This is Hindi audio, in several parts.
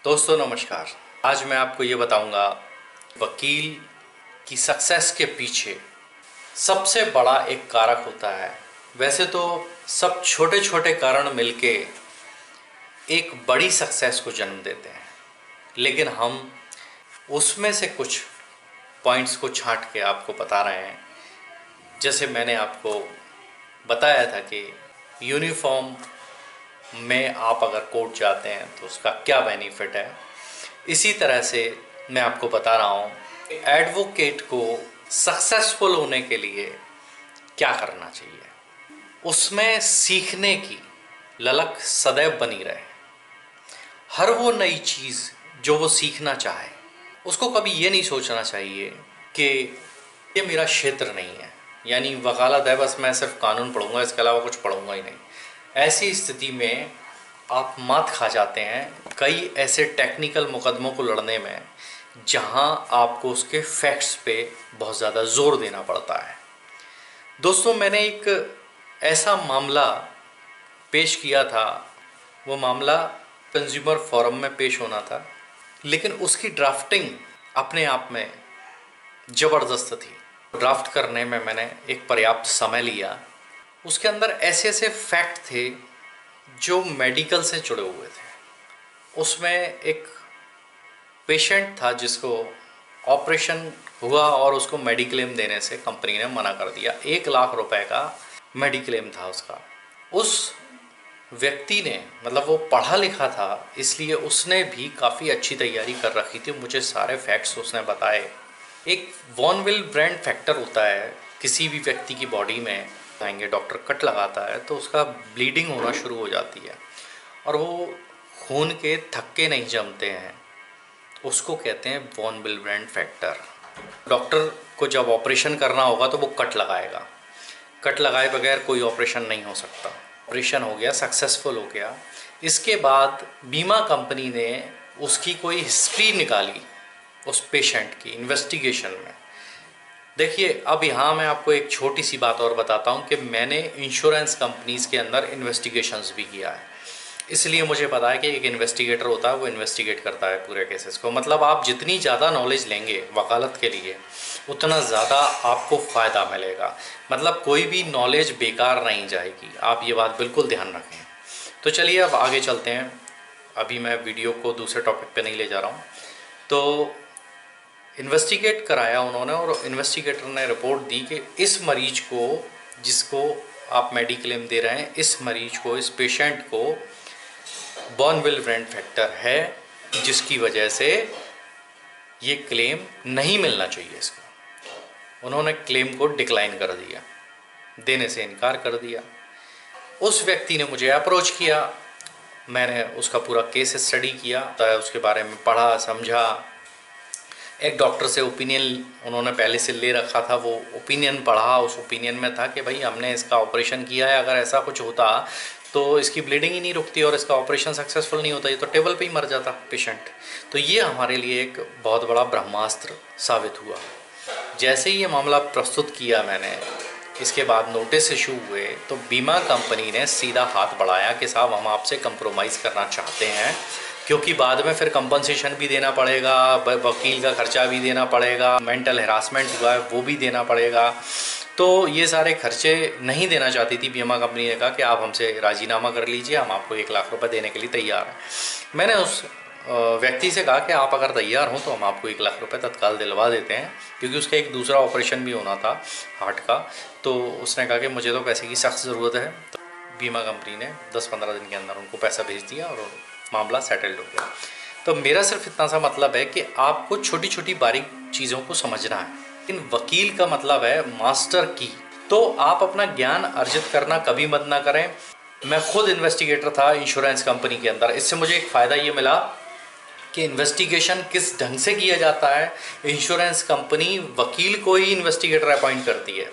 दोस्तों नमस्कार। आज मैं आपको ये बताऊंगा वकील की सक्सेस के पीछे सबसे बड़ा एक कारक होता है। वैसे तो सब छोटे छोटे कारण मिलके एक बड़ी सक्सेस को जन्म देते हैं, लेकिन हम उसमें से कुछ पॉइंट्स को छांट के आपको बता रहे हैं। जैसे मैंने आपको बताया था कि यूनिफॉर्म में आप अगर कोर्ट जाते हैं तो उसका क्या बेनिफिट है, इसी तरह से मैं आपको बता रहा हूँ एडवोकेट को सक्सेसफुल होने के लिए क्या करना चाहिए। उसमें सीखने की ललक सदैव बनी रहे। हर वो नई चीज़ जो वो सीखना चाहे, उसको कभी ये नहीं सोचना चाहिए कि ये मेरा क्षेत्र नहीं है, यानी वकालत है बस मैं सिर्फ कानून पढ़ूंगा, इसके अलावा कुछ पढ़ूंगा ही नहीं। ऐसी स्थिति में आप मात खा जाते हैं कई ऐसे टेक्निकल मुकदमों को लड़ने में जहां आपको उसके फैक्ट्स पे बहुत ज़्यादा जोर देना पड़ता है। दोस्तों, मैंने एक ऐसा मामला पेश किया था, वो मामला कंज्यूमर फोरम में पेश होना था, लेकिन उसकी ड्राफ्टिंग अपने आप में ज़बरदस्त थी। ड्राफ्ट करने में मैंने एक पर्याप्त समय लिया। उसके अंदर ऐसे ऐसे फैक्ट थे जो मेडिकल से जुड़े हुए थे। उसमें एक पेशेंट था जिसको ऑपरेशन हुआ और उसको मेडिक्लेम देने से कंपनी ने मना कर दिया। 1 लाख रुपए का मेडिक्लेम था उसका। उस व्यक्ति ने, मतलब वो पढ़ा लिखा था, इसलिए उसने भी काफ़ी अच्छी तैयारी कर रखी थी। मुझे सारे फैक्ट्स उसने बताए। एक वॉन विलेब्रेंड फैक्टर होता है किसी भी व्यक्ति की बॉडी में। आएंगे डॉक्टर कट लगाता है तो उसका ब्लीडिंग होना शुरू हो जाती है और वो खून के थक्के नहीं जमते हैं, उसको कहते हैं वॉन विलेब्रेंड फैक्टर। डॉक्टर को जब ऑपरेशन करना होगा तो वो कट लगाएगा। कट लगाए बगैर कोई ऑपरेशन नहीं हो सकता। ऑपरेशन हो गया, सक्सेसफुल हो गया। इसके बाद बीमा कंपनी ने उसकी कोई हिस्ट्री निकाली उस पेशेंट की इन्वेस्टिगेशन में। देखिए, अब यहाँ मैं आपको एक छोटी सी बात और बताता हूँ कि मैंने इंश्योरेंस कंपनीज़ के अंदर इन्वेस्टिगेशंस भी किया है, इसलिए मुझे पता है कि एक इन्वेस्टिगेटर होता है, वो इन्वेस्टिगेट करता है पूरे केसेस को। मतलब आप जितनी ज़्यादा नॉलेज लेंगे वकालत के लिए, उतना ज़्यादा आपको फ़ायदा मिलेगा। मतलब कोई भी नॉलेज बेकार नहीं जाएगी, आप ये बात बिल्कुल ध्यान रखें। तो चलिए अब आगे चलते हैं। अभी मैं वीडियो को दूसरे टॉपिक पे नहीं ले जा रहा हूँ। तो इन्वेस्टिगेट कराया उन्होंने और इन्वेस्टिगेटर ने रिपोर्ट दी कि इस मरीज को, जिसको आप मेडिक्लेम दे रहे हैं, इस मरीज को, इस पेशेंट को वॉन विलेब्रेंड फैक्टर है, जिसकी वजह से ये क्लेम नहीं मिलना चाहिए इसको। उन्होंने क्लेम को डिक्लाइन कर दिया, देने से इनकार कर दिया। उस व्यक्ति ने मुझे अप्रोच किया, मैंने उसका पूरा केस स्टडी किया, उसके बारे में पढ़ा, समझा। एक डॉक्टर से ओपिनियन उन्होंने पहले से ले रखा था, वो ओपिनियन पढ़ा। उस ओपिनियन में था कि भाई हमने इसका ऑपरेशन किया है, अगर ऐसा कुछ होता तो इसकी ब्लीडिंग ही नहीं रुकती और इसका ऑपरेशन सक्सेसफुल नहीं होता, ये तो टेबल पे ही मर जाता पेशेंट। तो ये हमारे लिए एक बहुत बड़ा ब्रह्मास्त्र साबित हुआ। जैसे ही ये मामला प्रस्तुत किया मैंने, इसके बाद नोटिस इशू हुए, तो बीमा कंपनी ने सीधा हाथ बढ़ाया कि साहब हम आपसे कंप्रोमाइज़ करना चाहते हैं, क्योंकि बाद में फिर कंपनसेशन भी देना पड़ेगा, वकील का खर्चा भी देना पड़ेगा, मेंटल हरासमेंट हुआ है वो भी देना पड़ेगा। तो ये सारे खर्चे नहीं देना चाहती थी बीमा कंपनी ने। कहा कि आप हमसे राजीनामा कर लीजिए, हम आपको 1 लाख रुपए देने के लिए तैयार हैं। मैंने उस व्यक्ति से कहा कि आप अगर तैयार हों तो हम आपको 1 लाख रुपए तत्काल दिलवा देते हैं, क्योंकि उसका एक दूसरा ऑपरेशन भी होना था हार्ट का। तो उसने कहा कि मुझे तो पैसे की सख्त ज़रूरत है। तो बीमा कंपनी ने 10-15 दिन के अंदर उनको पैसा भेज दिया और मामला सेटल्ड हो गया। तो मेरा सिर्फ इतना सा मतलब है कि आपको छोटी छोटी बारीक चीज़ों को समझना है। लेकिन वकील का मतलब है मास्टर की। तो आप अपना ज्ञान अर्जित करना कभी मत ना करें। मैं खुद इन्वेस्टिगेटर था इंश्योरेंस कंपनी के अंदर। इससे मुझे एक फ़ायदा ये मिला कि इन्वेस्टिगेशन किस ढंग से किया जाता है। इंश्योरेंस कंपनी वकील को ही इन्वेस्टिगेटर अपॉइंट करती है,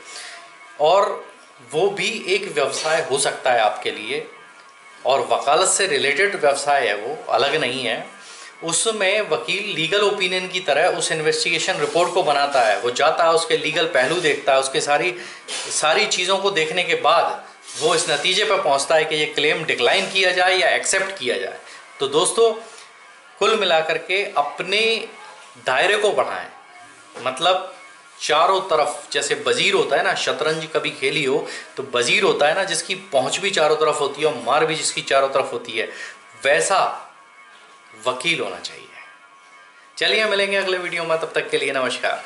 और वो भी एक व्यवसाय हो सकता है आपके लिए, और वकालत से रिलेटेड व्यवसाय है, वो अलग नहीं है। उसमें वकील लीगल ओपिनियन की तरह उस इन्वेस्टिगेशन रिपोर्ट को बनाता है। वो जाता है, उसके लीगल पहलू देखता है, उसके सारी चीज़ों को देखने के बाद वो इस नतीजे पर पहुंचता है कि ये क्लेम डिक्लाइन किया जाए या एक्सेप्ट किया जाए। तो दोस्तों, कुल मिलाकर के अपने दायरे को बढ़ाएं। मतलब चारों तरफ, जैसे वजीर होता है ना, शतरंज कभी खेली हो तो वजीर होता है ना जिसकी पहुंच भी चारों तरफ होती है और मार भी जिसकी चारों तरफ होती है, वैसा वकील होना चाहिए। चलिए मिलेंगे अगले वीडियो में, तब तक के लिए नमस्कार।